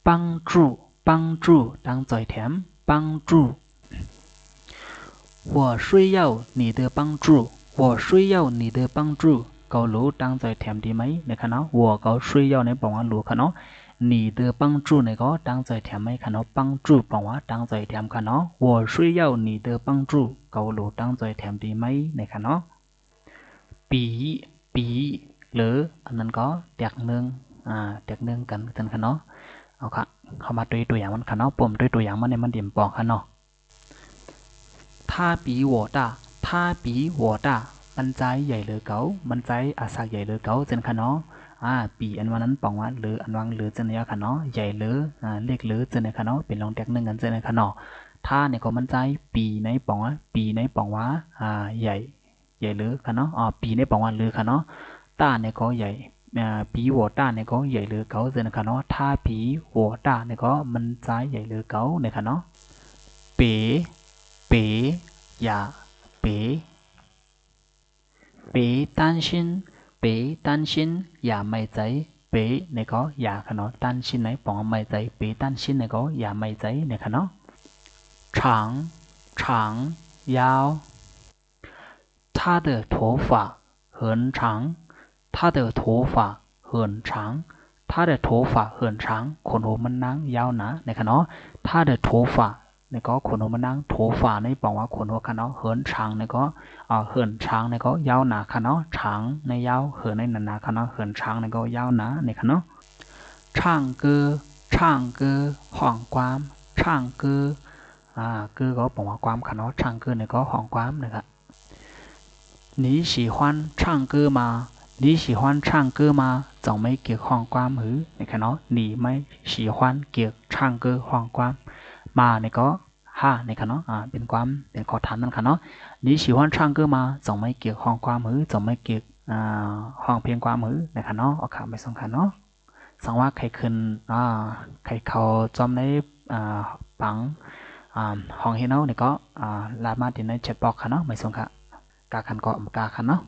帮助帮助当在田帮助我需要你的帮助我需要你的帮助เขารู้ตั้งใจแถมดีไหมนะครับเนาะวัวเขาช่วยย่อในบอกว่ารู้ค่ะเนาะ你的帮助ในก็ตั้งใจแถมไหมค่ะเนาะ帮助บอกว่าตั้งใจแถมค่ะเนาะ我需要你的帮助เขารู้ตั้งใจแถมดีไหมนะครับเนาะปีหรืออันนั้นก็แตกเนื่องแตกเนื่องกันกันค่ะเนาะเอาค่ะเข้ามาด้วยตัวอย่างมันค่ะเนาะผมด้วยตัวอย่างมันในมันเดี่ยมปอกค่ะเนาะ他比我大他比我大มันใจใหญ่หรือเก๋ามันใจอาศักใหญ่หรือเก๋าเจนค่ะเนาะปีอันวันนั้นปองว่าหรืออันวังหรือเจนเนี่ยค่ะเนาะใหญ่หรือเล็กหรือเจนเนี่ยค่ะเนาะเป็นลองแตกหนึ่งกันเจนเนี่ยค่ะเนาะถ้าเนี่ยก็มันใจปีในปองว่าปีในปองว่าใหญ่หรือค่ะเนาะปีในปองว่าหรือค่ะเนาะต้าเนี่ยก็ใหญ่ปีหัวต้าเนี่ยก็ใหญ่หรือเก๋าเจนค่ะเนาะถ้าปีหัวต้าเนี่ยก็มันใจใหญ่หรือเก๋าเนี่ยค่ะเนาะเป๋เป๋อย่าเป๋别担心别担心อย่าไม่ใจเป๋เนี่ยก็อย่าค่ะเนาะ担心ไหนปองไม่ใจ别担心เนี่ยก็อย่าไม่ใจเนี่ยค่ะเนาะ长长ยาว他的头发很长他的头发很长他的头发很长ขนหัวมันนางยาวนะเนี่ยค่ะเนาะ他的头发เนี่ยก็ขนหัวมันนางโถฝ่าในปองว่าขนหัวค่ะเนาะเหินช้างเนี่ยก็เหินช้างเนี่ยก็ยาวหนาค่ะเนาะช้างในยาวเหินในหนาค่ะเนาะเหินช้างเนี่ยก็ยาวหนาเนี่ยค่ะเนาะช่างเกอช่างเกอห้องความช่างเกอเกอก็บอกว่าความค่ะเนาะช่างเกอเนี่ยก็ห้องความนะครับ你喜欢唱歌吗你喜欢唱歌吗จะไม่เกี่ยวห้องความหรือนะครับเนาะ你ไม่喜欢เกี่ยวช่างเกอห้องความมาเนี่ยก็เนี่ยค่ะเนาะเป็นความเป็นขอถามนั่นค่ะเนาะ你喜欢唱歌吗จะไม่เกี่ยวห้องความมือจะไม่เกี่ยวห้องเพียงความมือนะคะเนาะเอาข่าวไปส่งค่ะเนาะสังว่าใครขึ้นใครเขาจอมในปังห้องเฮนาเนี่ยก็ลามาที่ในแชทบ็อกค่ะเนาะไม่ส่งค่ะกาคันก็กาคันเนาะ